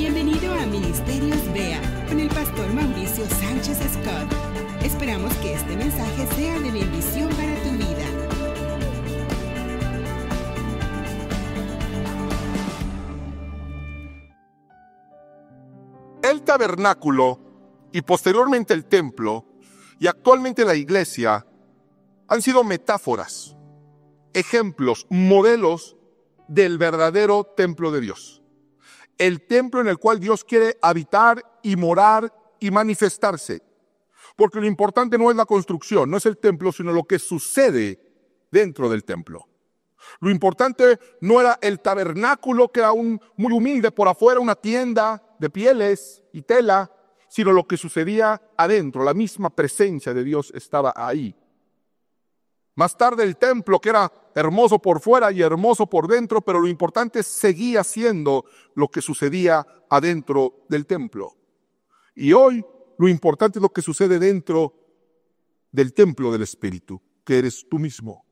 Bienvenido a Ministerios BEA con el pastor Mauricio Sánchez Scott. Esperamos que este mensaje sea de bendición para tu vida. El tabernáculo y posteriormente el templo y actualmente la iglesia han sido metáforas, ejemplos, modelos del verdadero templo de Dios. El templo en el cual Dios quiere habitar y morar y manifestarse. Porque lo importante no es la construcción, no es el templo, sino lo que sucede dentro del templo. Lo importante no era el tabernáculo, que era muy humilde por afuera, una tienda de pieles y tela, sino lo que sucedía adentro. La misma presencia de Dios estaba ahí. Más tarde el templo, que era hermoso por fuera y hermoso por dentro, pero lo importante seguía siendo lo que sucedía adentro del templo. Y hoy lo importante es lo que sucede dentro del templo del Espíritu, que eres tú mismo.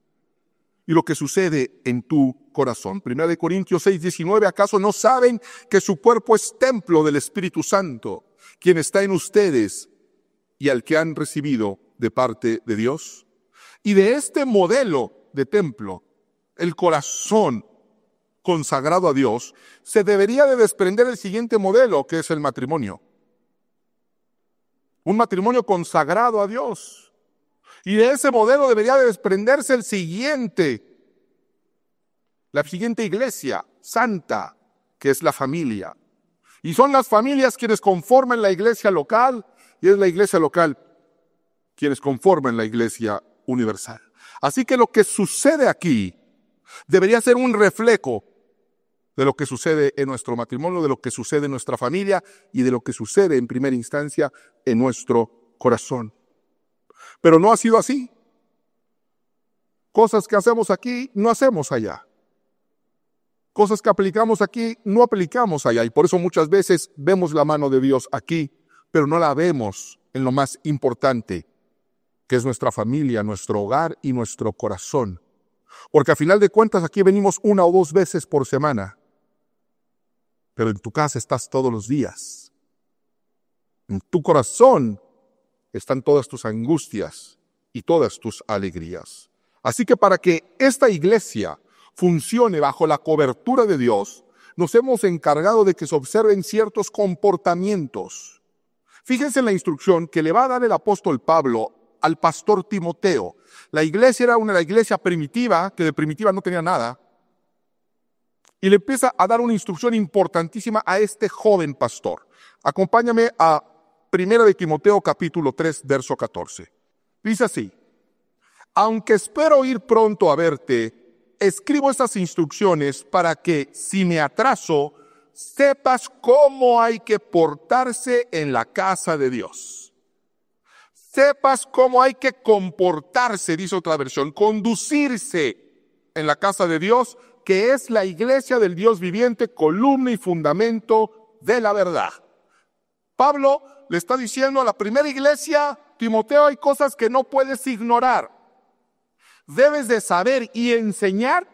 Y lo que sucede en tu corazón. 1 Corintios 6:19, ¿acaso no saben que su cuerpo es templo del Espíritu Santo, quien está en ustedes y al que han recibido de parte de Dios? Y de este modelo de templo, el corazón consagrado a Dios, se debería de desprender el siguiente modelo, que es el matrimonio. Un matrimonio consagrado a Dios. Y de ese modelo debería de desprenderse la siguiente iglesia santa, que es la familia. Y son las familias quienes conforman la iglesia local, y es la iglesia local quienes conforman la iglesia universal. Así que lo que sucede aquí debería ser un reflejo de lo que sucede en nuestro matrimonio, de lo que sucede en nuestra familia y de lo que sucede en primera instancia en nuestro corazón. Pero no ha sido así. Cosas que hacemos aquí, no hacemos allá. Cosas que aplicamos aquí, no aplicamos allá. Y por eso muchas veces vemos la mano de Dios aquí, pero no la vemos en lo más importante, que es nuestra familia, nuestro hogar y nuestro corazón. Porque a final de cuentas aquí venimos 1 o 2 veces por semana. Pero en tu casa estás todos los días. En tu corazón están todas tus angustias y todas tus alegrías. Así que para que esta iglesia funcione bajo la cobertura de Dios, nos hemos encargado de que se observen ciertos comportamientos. Fíjense en la instrucción que le va a dar el apóstol Pablo al pastor Timoteo. La iglesia era una iglesia primitiva, que de primitiva no tenía nada, y le empieza a dar una instrucción importantísima a este joven pastor. Acompáñame a 1 de Timoteo capítulo 3, verso 14. Dice así: aunque espero ir pronto a verte, escribo estas instrucciones para que, si me atraso, sepas cómo hay que portarse en la casa de Dios. Sepas cómo hay que comportarse, dice otra versión, conducirse en la casa de Dios, que es la iglesia del Dios viviente, columna y fundamento de la verdad. Pablo le está diciendo a la primera iglesia: Timoteo, hay cosas que no puedes ignorar. Debes de saber y enseñar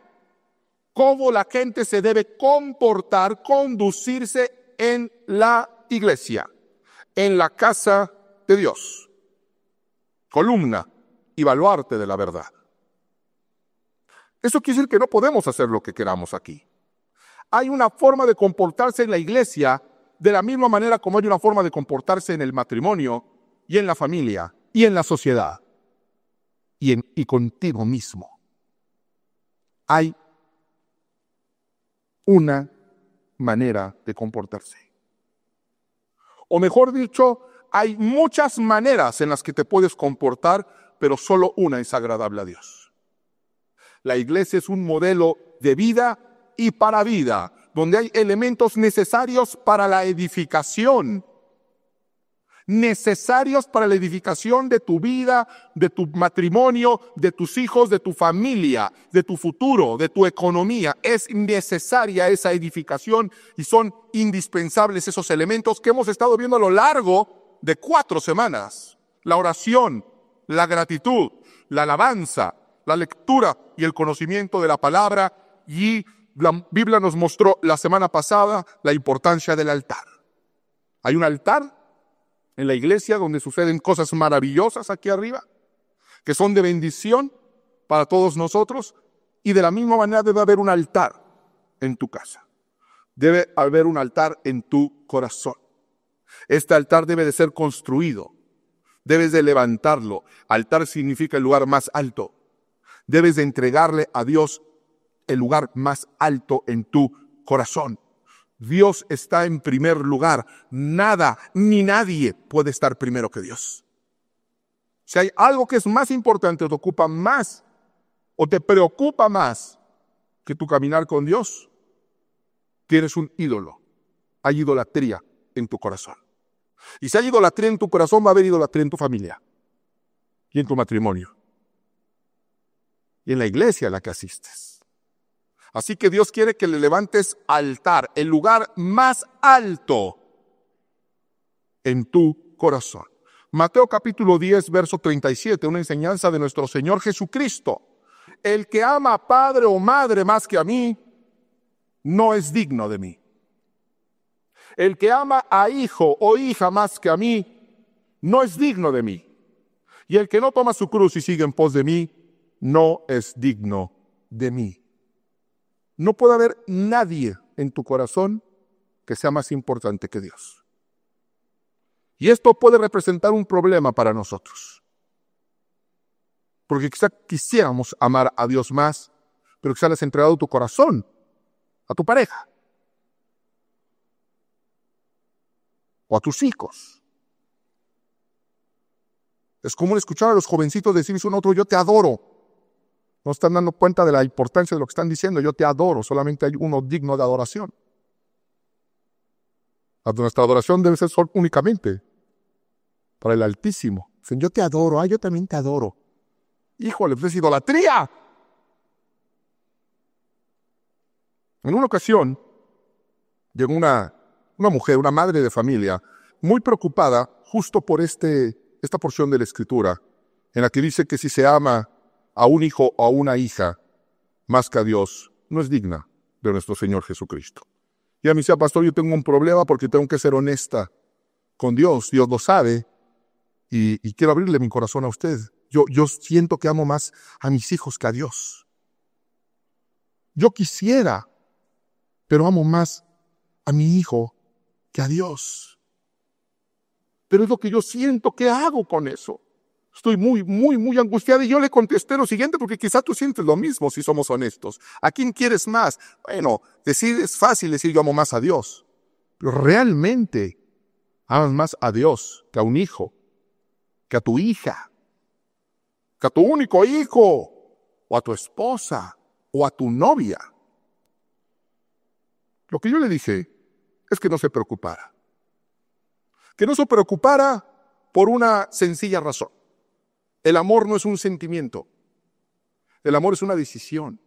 cómo la gente se debe comportar, conducirse en la iglesia, en la casa de Dios. Columna y baluarte de la verdad. Eso quiere decir que no podemos hacer lo que queramos aquí. Hay una forma de comportarse en la iglesia de la misma manera como hay una forma de comportarse en el matrimonio y en la familia y en la sociedad y contigo mismo. Hay una manera de comportarse. O mejor dicho, hay muchas maneras en las que te puedes comportar, pero solo una es agradable a Dios. La iglesia es un modelo de vida y para vida, donde hay elementos necesarios para la edificación. Necesarios para la edificación de tu vida, de tu matrimonio, de tus hijos, de tu familia, de tu futuro, de tu economía. Es necesaria esa edificación y son indispensables esos elementos que hemos estado viendo a lo largo de 4 semanas. La oración, la gratitud, la alabanza, la lectura y el conocimiento de la palabra y la Biblia nos mostró la semana pasada la importancia del altar. Hay un altar en la iglesia donde suceden cosas maravillosas aquí arriba, que son de bendición para todos nosotros, y de la misma manera debe haber un altar en tu casa. Debe haber un altar en tu corazón. Este altar debe de ser construido. Debes de levantarlo. Altar significa el lugar más alto. Debes de entregarle a Dios el lugar más alto en tu corazón. Dios está en primer lugar. Nada ni nadie puede estar primero que Dios. Si hay algo que es más importante, te ocupa más o te preocupa más que tu caminar con Dios, tienes un ídolo. Hay idolatría en tu corazón. Y si hay idolatría en tu corazón, va a haber idolatría en tu familia y en tu matrimonio y en la iglesia a la que asistes. Así que Dios quiere que le levantes altar, el lugar más alto en tu corazón. Mateo capítulo 10, verso 37, una enseñanza de nuestro Señor Jesucristo. El que ama a padre o madre más que a mí, no es digno de mí. El que ama a hijo o hija más que a mí, no es digno de mí. Y el que no toma su cruz y sigue en pos de mí, no es digno de mí. No puede haber nadie en tu corazón que sea más importante que Dios. Y esto puede representar un problema para nosotros. Porque quizá quisiéramos amar a Dios más, pero quizá le has entregado tu corazón a tu pareja o a tus hijos. Es común escuchar a los jovencitos decirse uno a otro, yo te adoro. No están dando cuenta de la importancia de lo que están diciendo, yo te adoro, solamente hay uno digno de adoración. Nuestra adoración debe ser únicamente para el Altísimo. Dicen, yo te adoro, yo también te adoro. Híjole, pues es idolatría. En una ocasión, llegó una mujer, una madre de familia, muy preocupada justo por esta porción de la Escritura, en la que dice que si se ama a un hijo o a una hija más que a Dios, no es digna de nuestro Señor Jesucristo. Y a mí decía, pastor, yo tengo un problema porque tengo que ser honesta con Dios. Dios lo sabe y quiero abrirle mi corazón a usted. Yo siento que amo más a mis hijos que a Dios. Yo quisiera, pero amo más a mi hijo que a Dios. Pero es lo que yo siento. ¿Qué hago con eso? Estoy muy angustiada y yo le contesté lo siguiente porque quizá tú sientes lo mismo si somos honestos. ¿A quién quieres más? Bueno, es fácil decir yo amo más a Dios. Pero realmente amas más a Dios que a un hijo, que a tu hija, que a tu único hijo, o a tu esposa, o a tu novia. Lo que yo le dije es que no se preocupara. Que no se preocupara por una sencilla razón. El amor no es un sentimiento. El amor es una decisión.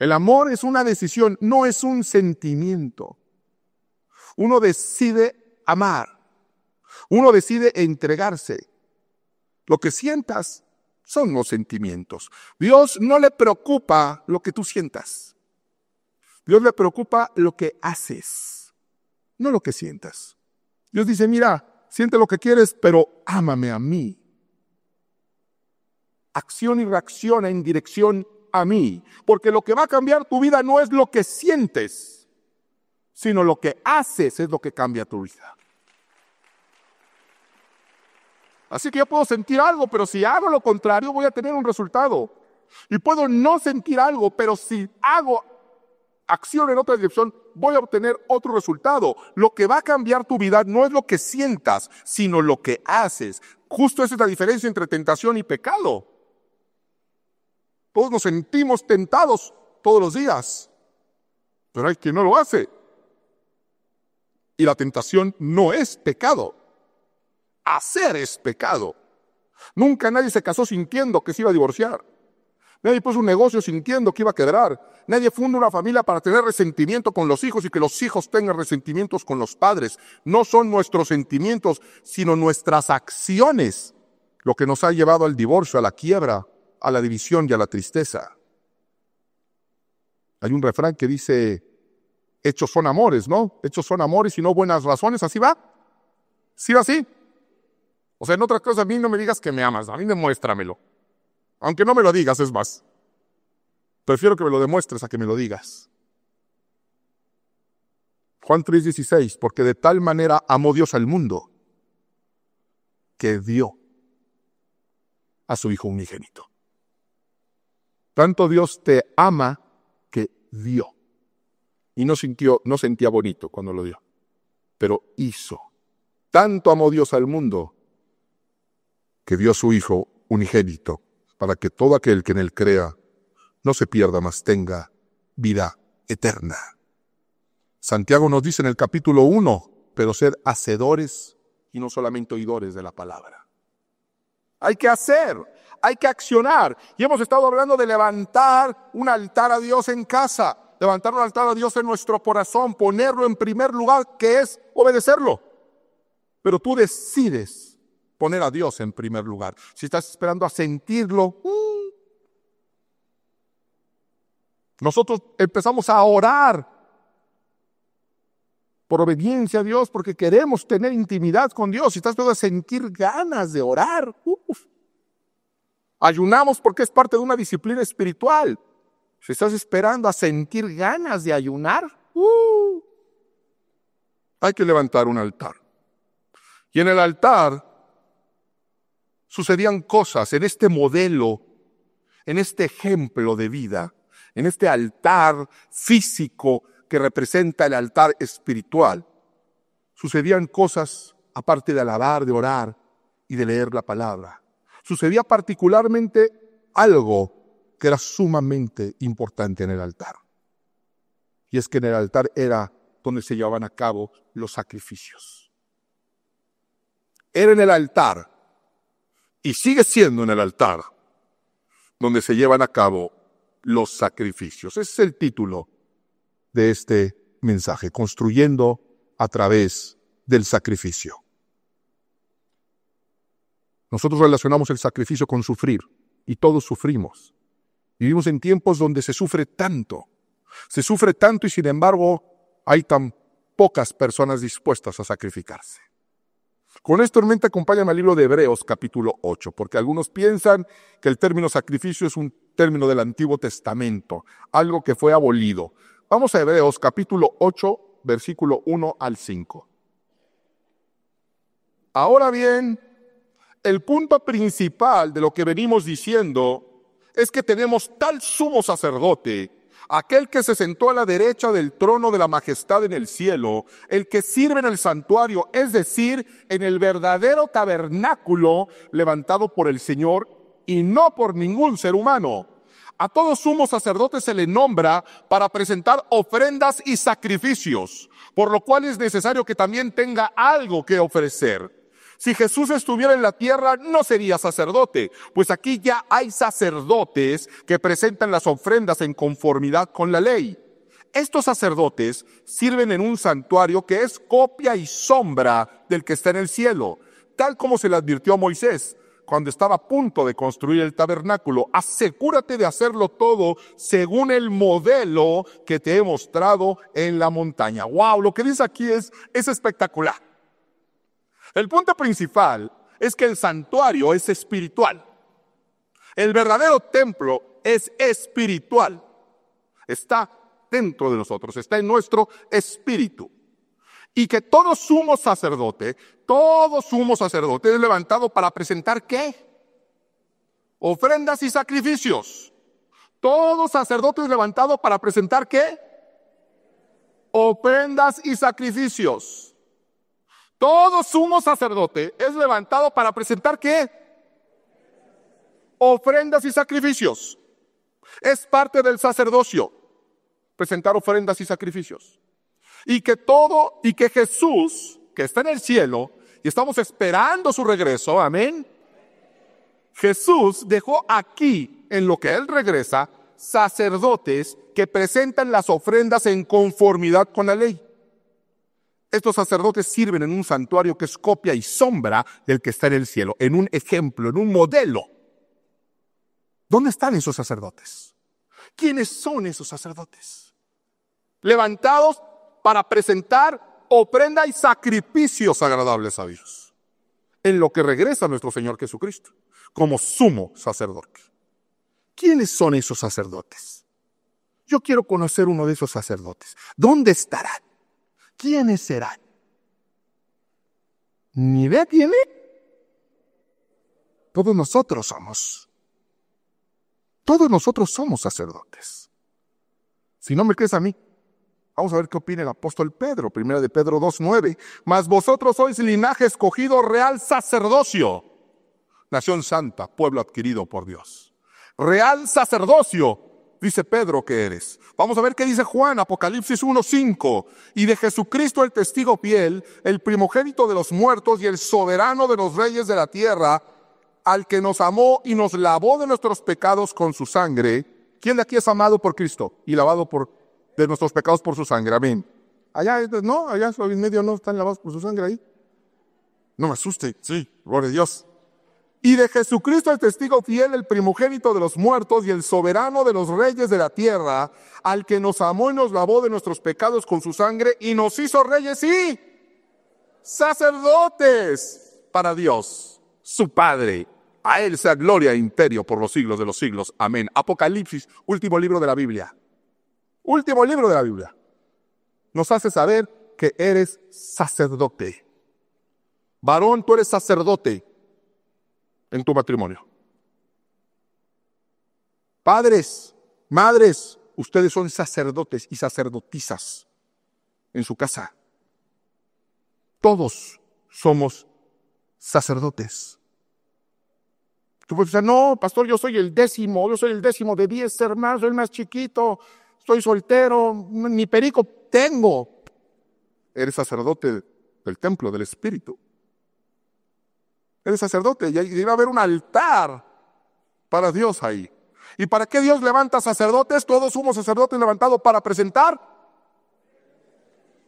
El amor es una decisión, no es un sentimiento. Uno decide amar. Uno decide entregarse. Lo que sientas son los sentimientos. Dios no le preocupa lo que tú sientas. Dios le preocupa lo que haces, no lo que sientas. Dios dice, mira, siente lo que quieres, pero ámame a mí. Acción y reacción en dirección a mí. Porque lo que va a cambiar tu vida no es lo que sientes, sino lo que haces es lo que cambia tu vida. Así que yo puedo sentir algo, pero si hago lo contrario voy a tener un resultado. Y puedo no sentir algo, pero si hago acción en otra dirección, voy a obtener otro resultado. Lo que va a cambiar tu vida no es lo que sientas, sino lo que haces. Justo esa es la diferencia entre tentación y pecado. Todos nos sentimos tentados todos los días, pero hay quien no lo hace. Y la tentación no es pecado. Hacer es pecado. Nunca nadie se casó sintiendo que se iba a divorciar. Nadie puso un negocio sintiendo que iba a quebrar. Nadie funda una familia para tener resentimiento con los hijos y que los hijos tengan resentimientos con los padres. No son nuestros sentimientos, sino nuestras acciones lo que nos ha llevado al divorcio, a la quiebra, a la división y a la tristeza. Hay un refrán que dice, hechos son amores, ¿no? Hechos son amores y no buenas razones, ¿así va? ¿Sí va así? O sea, en otras cosas, a mí no me digas que me amas, a mí demuéstramelo. Aunque no me lo digas, es más. Prefiero que me lo demuestres a que me lo digas. Juan 3:16, porque de tal manera amó Dios al mundo, que dio a su Hijo unigénito. Tanto Dios te ama que dio. Y no sentía bonito cuando lo dio, pero hizo. Tanto amó Dios al mundo, que dio a su Hijo unigénito, para que todo aquel que en él crea no se pierda, mas tenga vida eterna. Santiago nos dice en el capítulo 1, pero sed hacedores y no solamente oidores de la palabra. Hay que hacer, hay que accionar. Y hemos estado hablando de levantar un altar a Dios en casa, levantar un altar a Dios en nuestro corazón, ponerlo en primer lugar, que es obedecerlo. Pero tú decides poner a Dios en primer lugar. Si estás esperando a sentirlo, nosotros empezamos a orar por obediencia a Dios, porque queremos tener intimidad con Dios. Si estás esperando a sentir ganas de orar, ayunamos porque es parte de una disciplina espiritual. Si estás esperando a sentir ganas de ayunar, hay que levantar un altar. Y en el altar sucedían cosas, en este modelo, en este ejemplo de vida, en este altar físico que representa el altar espiritual. Sucedían cosas aparte de alabar, de orar y de leer la palabra. Sucedía particularmente algo que era sumamente importante en el altar. Y es que en el altar era donde se llevaban a cabo los sacrificios. Era en el altar, y sigue siendo en el altar, donde se llevan a cabo los sacrificios. Ese es el título de este mensaje, construyendo a través del sacrificio. Nosotros relacionamos el sacrificio con sufrir, y todos sufrimos. Vivimos en tiempos donde se sufre tanto y sin embargo hay tan pocas personas dispuestas a sacrificarse. Con esto en mente, acompáñame al libro de Hebreos capítulo 8, porque algunos piensan que el término sacrificio es un término del Antiguo Testamento, algo que fue abolido. Vamos a Hebreos capítulo 8, versículo 1 al 5. Ahora bien, el punto principal de lo que venimos diciendo es que tenemos tal sumo sacerdote, aquel que se sentó a la derecha del trono de la majestad en el cielo, el que sirve en el santuario, es decir, en el verdadero tabernáculo levantado por el Señor y no por ningún ser humano. A todo sumo sacerdote se le nombra para presentar ofrendas y sacrificios, por lo cual es necesario que también tenga algo que ofrecer. Si Jesús estuviera en la tierra, no sería sacerdote, pues aquí ya hay sacerdotes que presentan las ofrendas en conformidad con la ley. Estos sacerdotes sirven en un santuario que es copia y sombra del que está en el cielo, tal como se le advirtió a Moisés cuando estaba a punto de construir el tabernáculo. Asegúrate de hacerlo todo según el modelo que te he mostrado en la montaña. ¡Wow! Lo que dice aquí es espectacular. El punto principal es que el santuario es espiritual. El verdadero templo es espiritual. Está dentro de nosotros, está en nuestro espíritu. Y que todo sumo sacerdote es levantado para presentar ¿qué? Ofrendas y sacrificios. Todo sacerdote es levantado para presentar ¿qué? Ofrendas y sacrificios. Todo sumo sacerdote es levantado para presentar ¿qué? Ofrendas y sacrificios. Es parte del sacerdocio presentar ofrendas y sacrificios. Y que Jesús, que está en el cielo, y estamos esperando su regreso, amén. Jesús dejó aquí, en lo que Él regresa, sacerdotes que presentan las ofrendas en conformidad con la ley. Estos sacerdotes sirven en un santuario que es copia y sombra del que está en el cielo, en un ejemplo, en un modelo. ¿Dónde están esos sacerdotes? ¿Quiénes son esos sacerdotes? Levantados para presentar ofrenda y sacrificios agradables a Dios, en lo que regresa nuestro Señor Jesucristo, como sumo sacerdote. ¿Quiénes son esos sacerdotes? Yo quiero conocer uno de esos sacerdotes. ¿Dónde estarán? ¿Quiénes serán? ¿Ni idea tiene? Todos nosotros somos sacerdotes. Si no me crees a mí, vamos a ver qué opina el apóstol Pedro, 1 de Pedro 2:9. Mas vosotros sois linaje escogido, real sacerdocio, nación santa, pueblo adquirido por Dios. Real sacerdocio, dice Pedro que eres. Vamos a ver qué dice Juan, Apocalipsis 1:5. Y de Jesucristo el testigo fiel, el primogénito de los muertos y el soberano de los reyes de la tierra, al que nos amó y nos lavó de nuestros pecados con su sangre. ¿Quién de aquí es amado por Cristo y lavado de nuestros pecados por su sangre? Amén. Allá en medio no están lavados por su sangre ahí. No me asuste, sí, gloria a Dios. Y de Jesucristo el testigo fiel, el primogénito de los muertos y el soberano de los reyes de la tierra, al que nos amó y nos lavó de nuestros pecados con su sangre y nos hizo reyes y sacerdotes para Dios, su Padre. A Él sea gloria e imperio por los siglos de los siglos. Amén. Apocalipsis, último libro de la Biblia. Último libro de la Biblia. Nos hace saber que eres sacerdote. Varón, tú eres sacerdote en tu matrimonio. Padres, madres, ustedes son sacerdotes y sacerdotisas en su casa. Todos somos sacerdotes. Tú puedes decir, no, pastor, yo soy el décimo de 10 hermanos, soy el más chiquito, estoy soltero, ni perico tengo. Eres sacerdote del templo, del Espíritu. Eres sacerdote y debe haber un altar para Dios ahí. ¿Y para qué Dios levanta sacerdotes? Todos somos sacerdotes levantados para presentar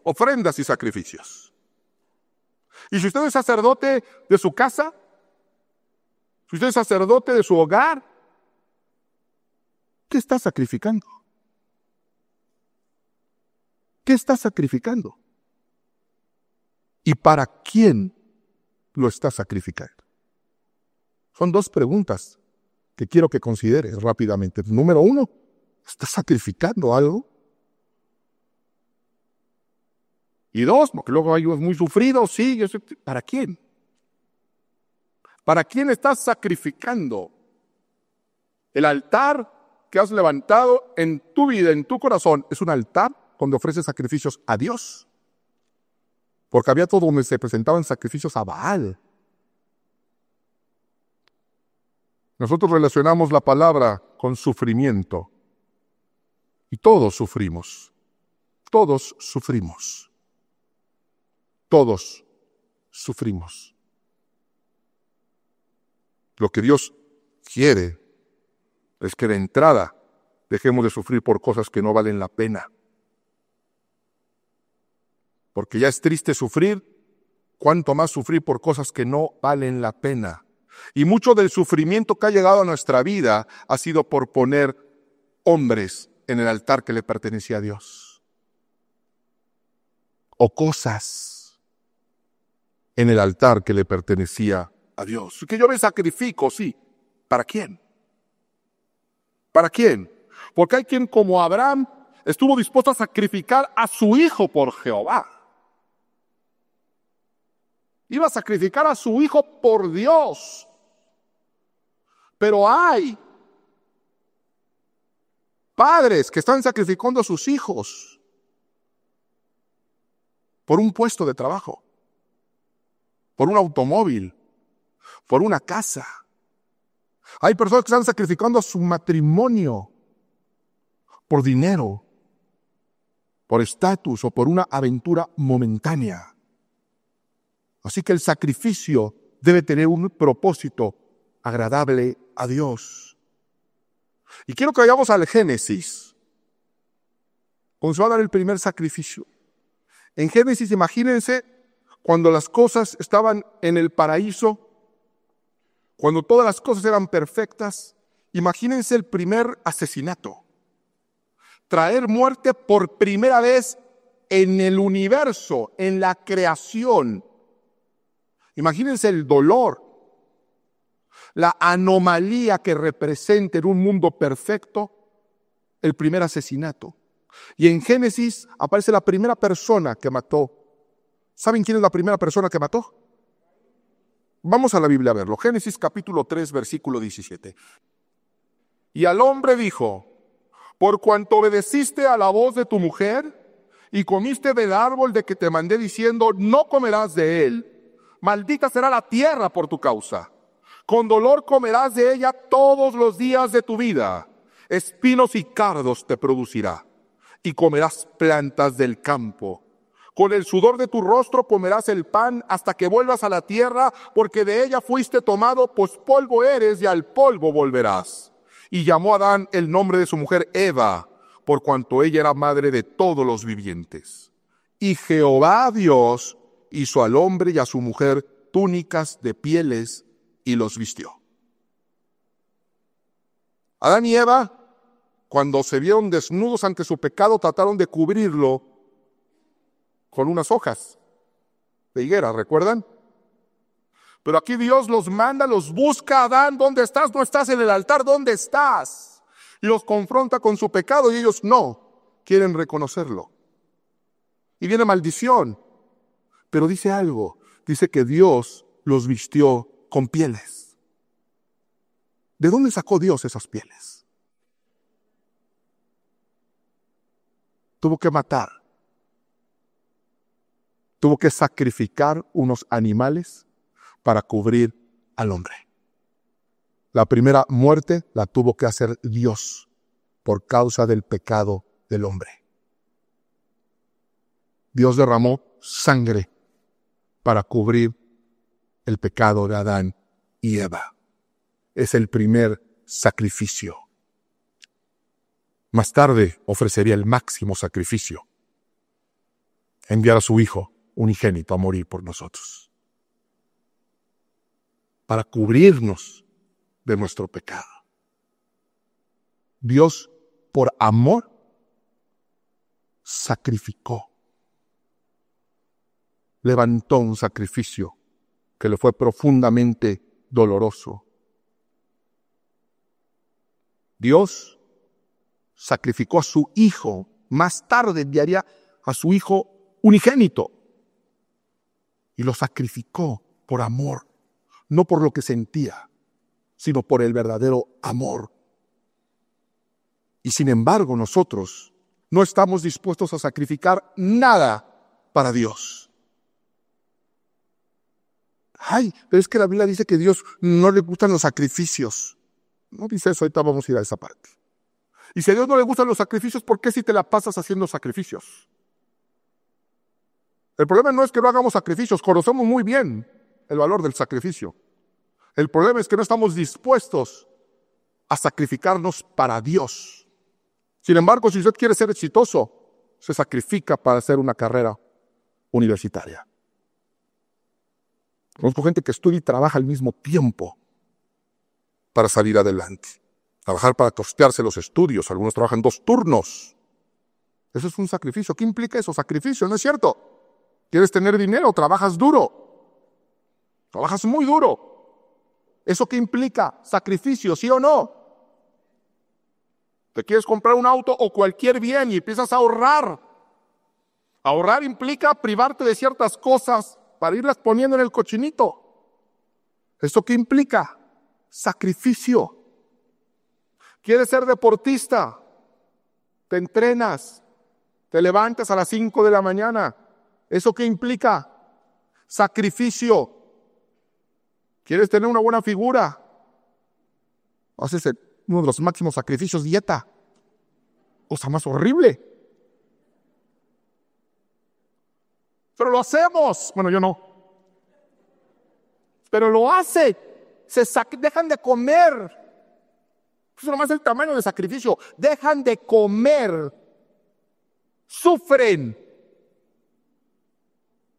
ofrendas y sacrificios. Y si usted es sacerdote de su casa, si usted es sacerdote de su hogar, ¿qué está sacrificando? ¿Qué está sacrificando? ¿Y para quién lo está sacrificando? Son dos preguntas que quiero que consideres rápidamente. Número uno, ¿estás sacrificando algo? Y dos, porque luego hay unos muy sufridos, sí, ¿para quién? ¿Para quién estás sacrificando? El altar que has levantado en tu vida, en tu corazón, es un altar donde ofreces sacrificios a Dios. Porque había todo donde se presentaban sacrificios a Baal. Nosotros relacionamos la palabra con sufrimiento. Y todos sufrimos. Todos sufrimos. Todos sufrimos. Lo que Dios quiere es que de entrada dejemos de sufrir por cosas que no valen la pena. Porque ya es triste sufrir, cuánto más sufrir por cosas que no valen la pena. Y mucho del sufrimiento que ha llegado a nuestra vida ha sido por poner hombres en el altar que le pertenecía a Dios. O cosas en el altar que le pertenecía a Dios. Que yo me sacrifico, sí. ¿Para quién? ¿Para quién? Porque hay quien como Abraham estuvo dispuesto a sacrificar a su hijo por Jehová. Iba a sacrificar a su hijo por Dios. Pero hay padres que están sacrificando a sus hijos por un puesto de trabajo, por un automóvil, por una casa. Hay personas que están sacrificando a su matrimonio por dinero, por estatus o por una aventura momentánea. Así que el sacrificio debe tener un propósito agradable a Dios. Y quiero que vayamos al Génesis, donde se va a dar el primer sacrificio. En Génesis, imagínense cuando las cosas estaban en el paraíso, cuando todas las cosas eran perfectas. Imagínense el primer asesinato. traer muerte por primera vez en el universo, en la creación. Imagínense el dolor, la anomalía que representa en un mundo perfecto el primer asesinato. Y en Génesis aparece la primera persona que mató. ¿Saben quién es la primera persona que mató? Vamos a la Biblia a verlo. Génesis capítulo 3, versículo 17. Y al hombre dijo: por cuanto obedeciste a la voz de tu mujer y comiste del árbol de que te mandé diciendo, no comerás de él, maldita será la tierra por tu causa. Con dolor comerás de ella todos los días de tu vida. Espinos y cardos te producirá, y comerás plantas del campo. Con el sudor de tu rostro comerás el pan hasta que vuelvas a la tierra, porque de ella fuiste tomado, pues polvo eres y al polvo volverás. Y llamó a Adán el nombre de su mujer Eva, por cuanto ella era madre de todos los vivientes. Y Jehová Dios hizo al hombre y a su mujer túnicas de pieles y los vistió. Adán y Eva, cuando se vieron desnudos ante su pecado, trataron de cubrirlo con unas hojas de higuera, ¿recuerdan? Pero aquí Dios los manda, los busca. Adán, ¿dónde estás? No estás en el altar, ¿dónde estás? Y los confronta con su pecado y ellos no quieren reconocerlo. Y viene maldición. Pero dice algo, dice que Dios los vistió con pieles. ¿De dónde sacó Dios esas pieles? Tuvo que matar. Tuvo que sacrificar unos animales para cubrir al hombre. La primera muerte la tuvo que hacer Dios por causa del pecado del hombre. Dios derramó sangre para cubrir el pecado de Adán y Eva. Es el primer sacrificio. Más tarde ofrecería el máximo sacrificio: enviar a su Hijo unigénito a morir por nosotros, para cubrirnos de nuestro pecado. Dios, por amor, sacrificó. Levantó un sacrificio que le fue profundamente doloroso. Dios sacrificó a su Hijo. Más tarde enviaría a su Hijo unigénito. Y lo sacrificó por amor. No por lo que sentía, sino por el verdadero amor. Y sin embargo, nosotros no estamos dispuestos a sacrificar nada para Dios. Ay, pero es que la Biblia dice que a Dios no le gustan los sacrificios. No dice eso, ahorita vamos a ir a esa parte. Y si a Dios no le gustan los sacrificios, ¿por qué si te la pasas haciendo sacrificios? El problema no es que no hagamos sacrificios, conocemos muy bien el valor del sacrificio. El problema es que no estamos dispuestos a sacrificarnos para Dios. Sin embargo, si usted quiere ser exitoso, se sacrifica para hacer una carrera universitaria. Conozco gente que estudia y trabaja al mismo tiempo para salir adelante. Trabajar para costearse los estudios. Algunos trabajan 2 turnos. Eso es un sacrificio. ¿Qué implica eso? Sacrificio, ¿no es cierto? ¿Quieres tener dinero? Trabajas duro. Trabajas muy duro. ¿Eso qué implica? Sacrificio, ¿sí o no? Te quieres comprar un auto o cualquier bien y empiezas a ahorrar. Ahorrar implica privarte de ciertas cosas para irlas poniendo en el cochinito. ¿Eso qué implica? Sacrificio. ¿Quieres ser deportista? Te entrenas, te levantas a las 5 de la mañana. ¿Eso qué implica? Sacrificio. ¿Quieres tener una buena figura? Haces uno de los máximos sacrificios, dieta. Cosa más horrible. Pero lo hacemos. Bueno, yo no. Pero lo hace. Dejan de comer. Eso nomás es el tamaño del sacrificio. Dejan de comer. Sufren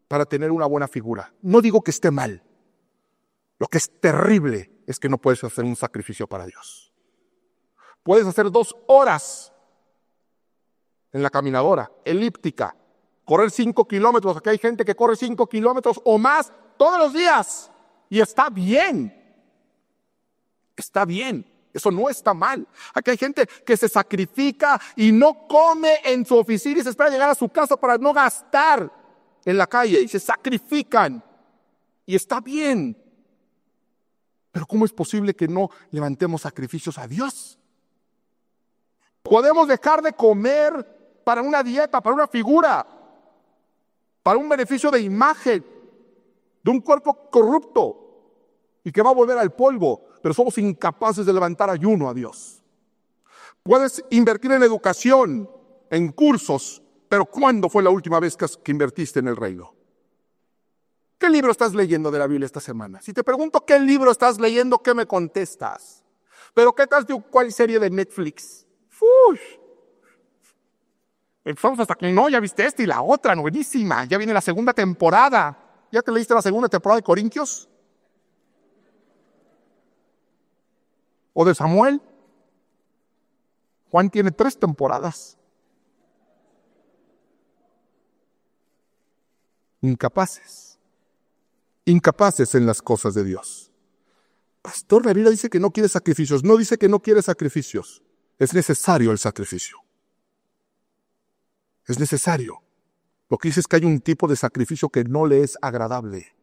para tener una buena figura. No digo que esté mal. Lo que es terrible es que no puedes hacer un sacrificio para Dios. Puedes hacer 2 horas en la caminadora, elíptica, correr 5 kilómetros. Aquí hay gente que corre 5 kilómetros o más todos los días. Y está bien. Está bien. Eso no está mal. Aquí hay gente que se sacrifica y no come en su oficina y se espera llegar a su casa para no gastar en la calle. Y se sacrifican. Y está bien. Pero ¿cómo es posible que no levantemos sacrificios a Dios? Podemos dejar de comer para una dieta, para una figura, para un beneficio de imagen, de un cuerpo corrupto y que va a volver al polvo, pero somos incapaces de levantar ayuno a Dios. Puedes invertir en educación, en cursos, pero ¿cuándo fue la última vez que invertiste en el reino? ¿Qué libro estás leyendo de la Biblia esta semana? Si te pregunto qué libro estás leyendo, ¿qué me contestas? ¿Pero qué tal cuál serie de Netflix? ¡Uy! Empezamos hasta que no, ya viste esta y la otra, buenísima. Ya viene la segunda temporada. ¿Ya te leíste la segunda temporada de Corintios? ¿O de Samuel? Juan tiene 3 temporadas. Incapaces en las cosas de Dios. Pastor, la Biblia dice que no quiere sacrificios. No dice que no quiere sacrificios. Es necesario el sacrificio. Es necesario. Lo que dice es que hay un tipo de sacrificio que no le es agradable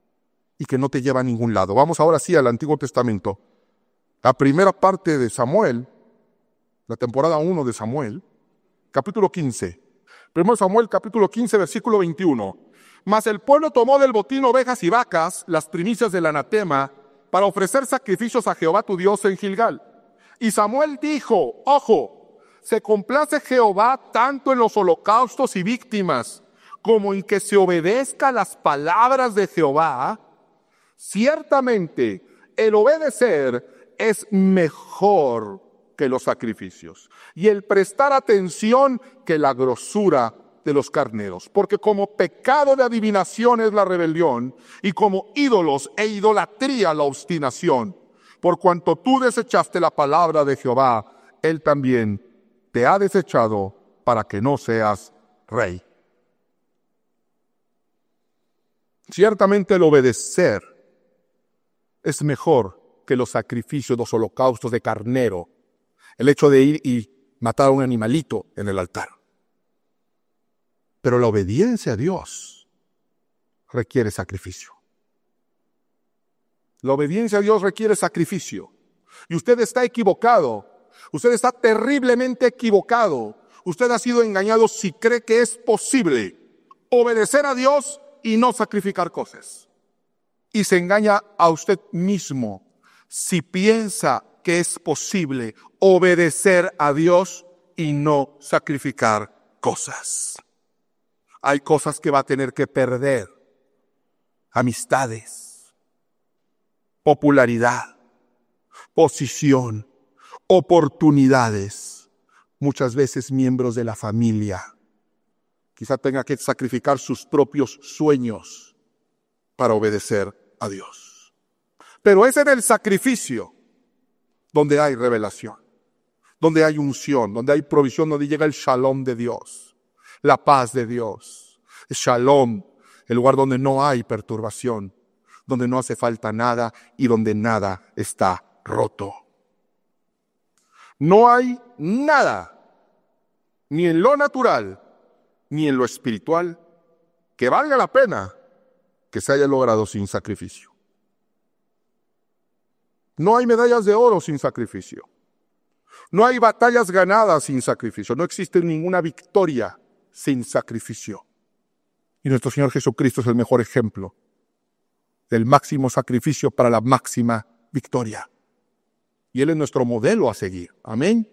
y que no te lleva a ningún lado. Vamos ahora sí al Antiguo Testamento. La primera parte de Samuel, la temporada 1 de Samuel, capítulo 15. 1 Samuel, capítulo 15, versículo 21. Mas el pueblo tomó del botín ovejas y vacas, las primicias del anatema, para ofrecer sacrificios a Jehová tu Dios en Gilgal. Y Samuel dijo, ojo, se complace Jehová tanto en los holocaustos y víctimas, como en que se obedezca las palabras de Jehová. Ciertamente, el obedecer es mejor que los sacrificios, y el prestar atención que la grosura de los carneros, porque como pecado de adivinación es la rebelión, y como ídolos e idolatría la obstinación. Por cuanto tú desechaste la palabra de Jehová, Él también te ha desechado para que no seas rey. Ciertamente el obedecer es mejor que los sacrificios, los holocaustos de carnero, el hecho de ir y matar a un animalito en el altar. Pero la obediencia a Dios requiere sacrificio. La obediencia a Dios requiere sacrificio. Y usted está equivocado. Usted está terriblemente equivocado. Usted ha sido engañado si cree que es posible obedecer a Dios y no sacrificar cosas. Y se engaña a usted mismo si piensa que es posible obedecer a Dios y no sacrificar cosas. Hay cosas que va a tener que perder. Amistades, popularidad, posición, oportunidades. Muchas veces miembros de la familia. Quizá tenga que sacrificar sus propios sueños para obedecer a Dios. Pero es en el sacrificio donde hay revelación, donde hay unción, donde hay provisión, donde llega el shalom de Dios, la paz de Dios. El shalom, el lugar donde no hay perturbación, donde no hace falta nada y donde nada está roto. No hay nada, ni en lo natural, ni en lo espiritual, que valga la pena que se haya logrado sin sacrificio. No hay medallas de oro sin sacrificio. No hay batallas ganadas sin sacrificio. No existe ninguna victoria sin sacrificio. Y nuestro Señor Jesucristo es el mejor ejemplo del máximo sacrificio para la máxima victoria. Y Él es nuestro modelo a seguir. Amén.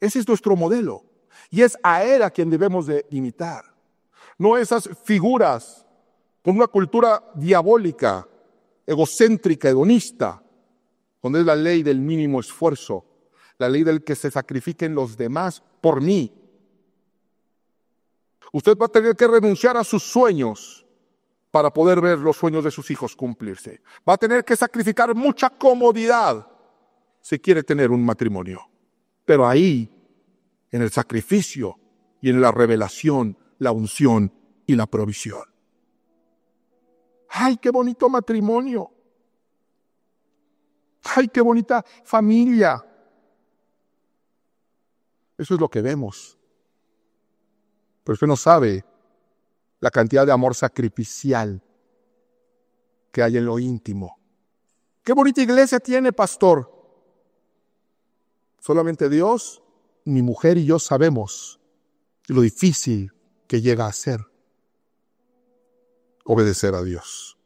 Ese es nuestro modelo. Y es a Él a quien debemos de imitar. No esas figuras con una cultura diabólica, egocéntrica, hedonista, donde es la ley del mínimo esfuerzo, la ley del que se sacrifiquen los demás por mí. Usted va a tener que renunciar a sus sueños para poder ver los sueños de sus hijos cumplirse. Va a tener que sacrificar mucha comodidad si quiere tener un matrimonio. Pero ahí, en el sacrificio, y en la revelación, la unción y la provisión. ¡Ay, qué bonito matrimonio! ¡Ay, qué bonita familia! Eso es lo que vemos. Pero usted no sabe la cantidad de amor sacrificial que hay en lo íntimo. ¡Qué bonita iglesia tiene, pastor! Solamente Dios, mi mujer y yo sabemos lo difícil que llega a ser obedecer a Dios.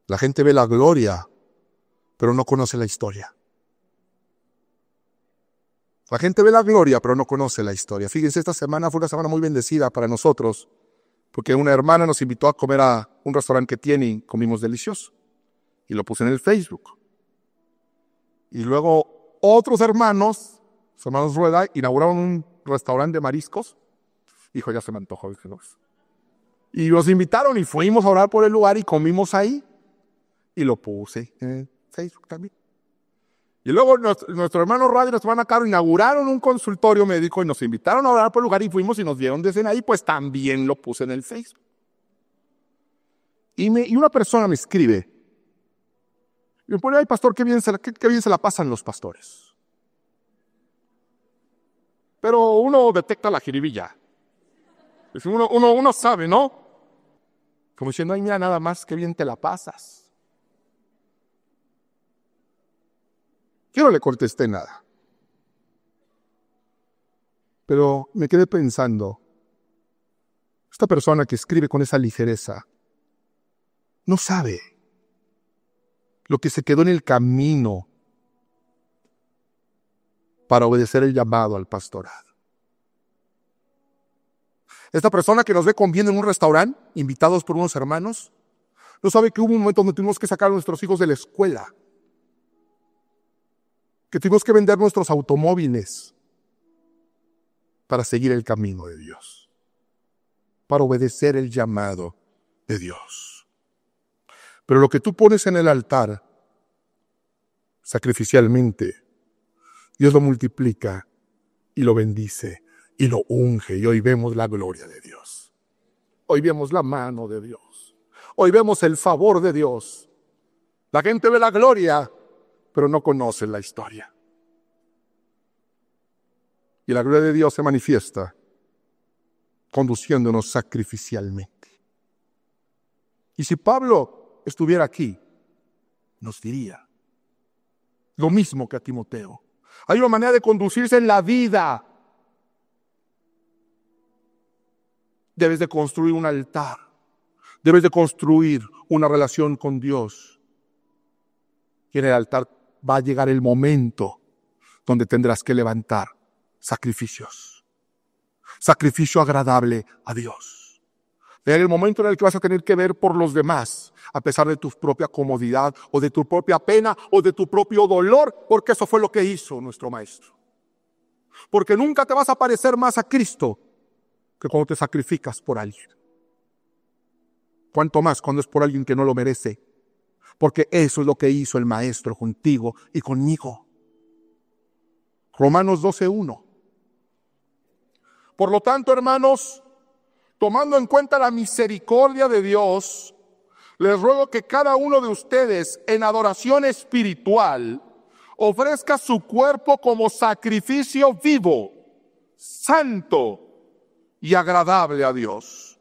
La gente ve la gloria, pero no conoce la historia. La gente ve la gloria, pero no conoce la historia. Fíjense, esta semana fue una semana muy bendecida para nosotros, porque una hermana nos invitó a comer a un restaurante que tiene y comimos delicioso. Y lo puse en el Facebook. Y luego otros hermanos, los hermanos Rueda, inauguraron un restaurante de mariscos. Hijo, ya se me antojó. Y nos invitaron y fuimos a orar por el lugar y comimos ahí. Y lo puse en el Facebook también. Y luego nuestro hermano Radio y nuestra hermana Caro inauguraron un consultorio médico y nos invitaron a orar por el lugar y fuimos y nos dieron de cena ahí, pues también lo puse en el Facebook. Y una persona me escribe, y me pone, ay pastor, qué bien se la pasan los pastores. Pero uno detecta la jiribilla. Uno sabe, ¿no? Como diciendo, ay mira nada más, qué bien te la pasas. Yo no le contesté nada. Pero me quedé pensando, esta persona que escribe con esa ligereza, no sabe lo que se quedó en el camino para obedecer el llamado al pastorado. Esta persona que nos ve comiendo en un restaurante, invitados por unos hermanos, no sabe que hubo un momento donde tuvimos que sacar a nuestros hijos de la escuela, que tuvimos que vender nuestros automóviles para seguir el camino de Dios, para obedecer el llamado de Dios. Pero lo que tú pones en el altar, sacrificialmente, Dios lo multiplica y lo bendice y lo unge. Y hoy vemos la gloria de Dios. Hoy vemos la mano de Dios. Hoy vemos el favor de Dios. La gente ve la gloria, pero no conocen la historia. Y la gloria de Dios se manifiesta conduciéndonos sacrificialmente. Y si Pablo estuviera aquí, nos diría lo mismo que a Timoteo. Hay una manera de conducirse en la vida. Debes de construir un altar. Debes de construir una relación con Dios. Y en el altar va a llegar el momento donde tendrás que levantar sacrificios. Sacrificio agradable a Dios. En el momento en el que vas a tener que ver por los demás, a pesar de tu propia comodidad, o de tu propia pena, o de tu propio dolor, porque eso fue lo que hizo nuestro Maestro. Porque nunca te vas a parecer más a Cristo que cuando te sacrificas por alguien. Cuanto más cuando es por alguien que no lo merece. Porque eso es lo que hizo el Maestro contigo y conmigo. Romanos 12:1. Por lo tanto, hermanos, tomando en cuenta la misericordia de Dios, les ruego que cada uno de ustedes en adoración espiritual ofrezca su cuerpo como sacrificio vivo, santo y agradable a Dios.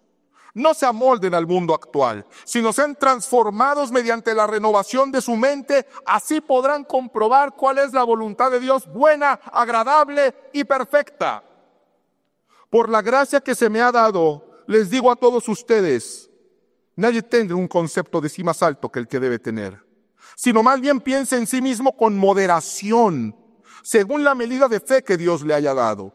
No se amolden al mundo actual, sino sean transformados mediante la renovación de su mente. Así podrán comprobar cuál es la voluntad de Dios, buena, agradable y perfecta. Por la gracia que se me ha dado, les digo a todos ustedes, nadie tenga un concepto de sí más alto que el que debe tener, sino más bien piense en sí mismo con moderación, según la medida de fe que Dios le haya dado.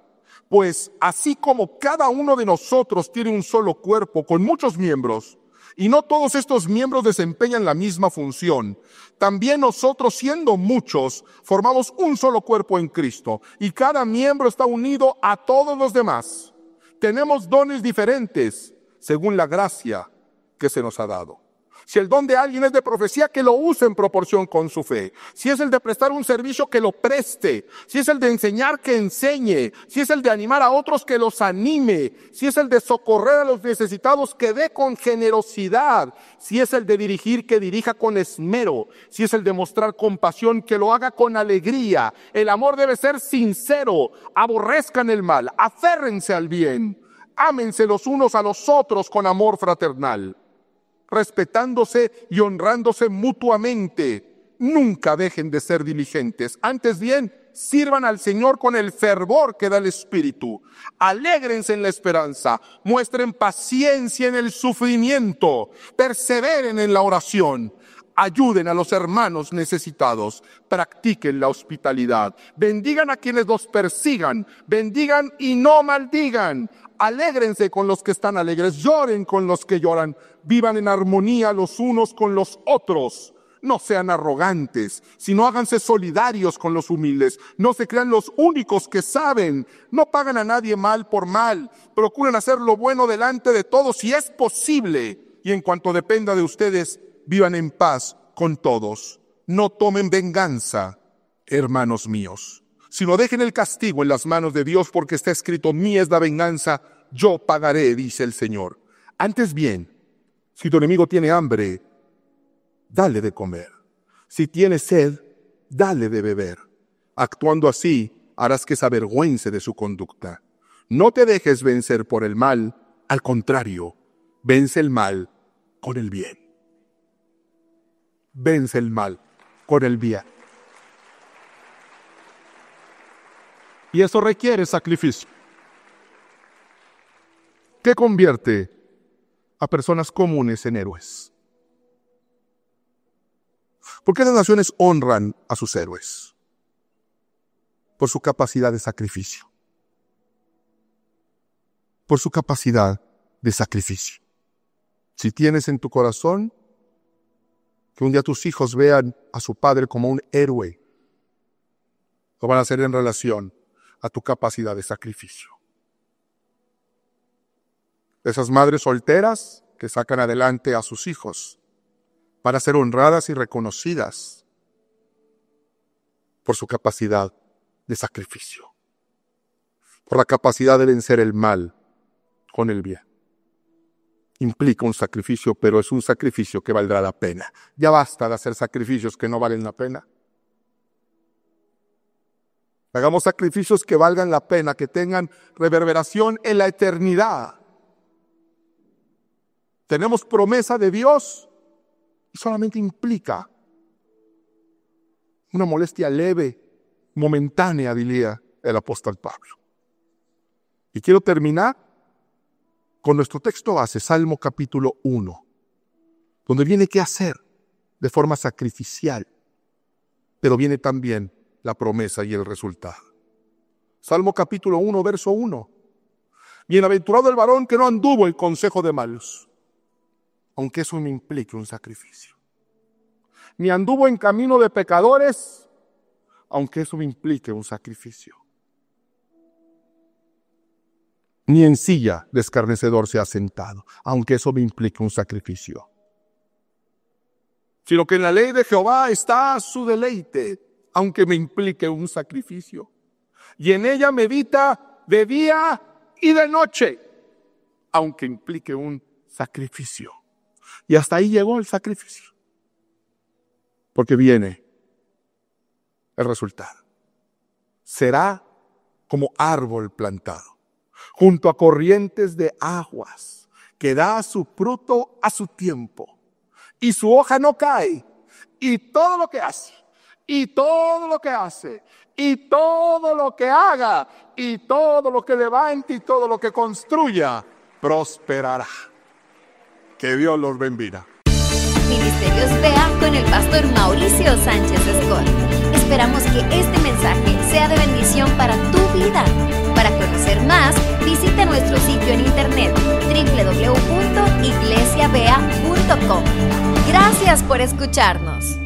Pues así como cada uno de nosotros tiene un solo cuerpo con muchos miembros, y no todos estos miembros desempeñan la misma función, también nosotros, siendo muchos, formamos un solo cuerpo en Cristo, y cada miembro está unido a todos los demás. Tenemos dones diferentes según la gracia que se nos ha dado. Si el don de alguien es de profecía, que lo use en proporción con su fe. Si es el de prestar un servicio, que lo preste. Si es el de enseñar, que enseñe. Si es el de animar a otros, que los anime. Si es el de socorrer a los necesitados, que dé con generosidad. Si es el de dirigir, que dirija con esmero. Si es el de mostrar compasión, que lo haga con alegría. El amor debe ser sincero. Aborrezcan el mal. Aférrense al bien. Ámense los unos a los otros con amor fraternal, respetándose y honrándose mutuamente. Nunca dejen de ser diligentes. Antes bien, sirvan al Señor con el fervor que da el Espíritu. Alégrense en la esperanza. Muestren paciencia en el sufrimiento. Perseveren en la oración. Ayuden a los hermanos necesitados. Practiquen la hospitalidad. Bendigan a quienes los persigan. Bendigan y no maldigan. Alégrense con los que están alegres, lloren con los que lloran, vivan en armonía los unos con los otros. No sean arrogantes, sino háganse solidarios con los humildes. No se crean los únicos que saben. No pagan a nadie mal por mal. Procuren hacer lo bueno delante de todos si es posible. Y en cuanto dependa de ustedes, vivan en paz con todos. No tomen venganza, hermanos míos, sino dejen el castigo en las manos de Dios, porque está escrito: mía es la venganza, yo pagaré, dice el Señor. Antes bien, si tu enemigo tiene hambre, dale de comer. Si tiene sed, dale de beber. Actuando así, harás que se avergüence de su conducta. No te dejes vencer por el mal, al contrario, vence el mal con el bien. Vence el mal con el bien. Y eso requiere sacrificio. ¿Qué convierte a personas comunes en héroes? ¿Por qué las naciones honran a sus héroes? Por su capacidad de sacrificio. Por su capacidad de sacrificio. Si tienes en tu corazón que un día tus hijos vean a su padre como un héroe, lo van a hacer en relación a tu capacidad de sacrificio. Esas madres solteras que sacan adelante a sus hijos van a ser honradas y reconocidas por su capacidad de sacrificio, por la capacidad de vencer el mal con el bien. Implica un sacrificio, pero es un sacrificio que valdrá la pena. Ya basta de hacer sacrificios que no valen la pena. Hagamos sacrificios que valgan la pena, que tengan reverberación en la eternidad. Tenemos promesa de Dios y solamente implica una molestia leve, momentánea, diría el apóstol Pablo. Y quiero terminar con nuestro texto base, Salmo capítulo 1, donde viene qué hacer de forma sacrificial, pero viene también la promesa y el resultado. Salmo capítulo 1, verso 1. Bienaventurado el varón que no anduvo en consejo de malos, aunque eso me implique un sacrificio. Ni anduvo en camino de pecadores, aunque eso me implique un sacrificio. Ni en silla de escarnecedor se ha sentado, aunque eso me implique un sacrificio. Sino que en la ley de Jehová está su deleite, aunque me implique un sacrificio. Y en ella medita de día y de noche, aunque implique un sacrificio. Y hasta ahí llegó el sacrificio. Porque viene el resultado. Será como árbol plantado junto a corrientes de aguas, que da su fruto a su tiempo, y su hoja no cae, y todo lo que hace, y todo lo que hace, y todo lo que haga, y todo lo que levante, y todo lo que construya, prosperará. Que Dios los bendiga. Ministerios Vea con el pastor Mauricio Sánchez Escort. Esperamos que este mensaje sea de bendición para tu vida. Para conocer más, visita nuestro sitio en internet www.iglesiavea.com. Gracias por escucharnos.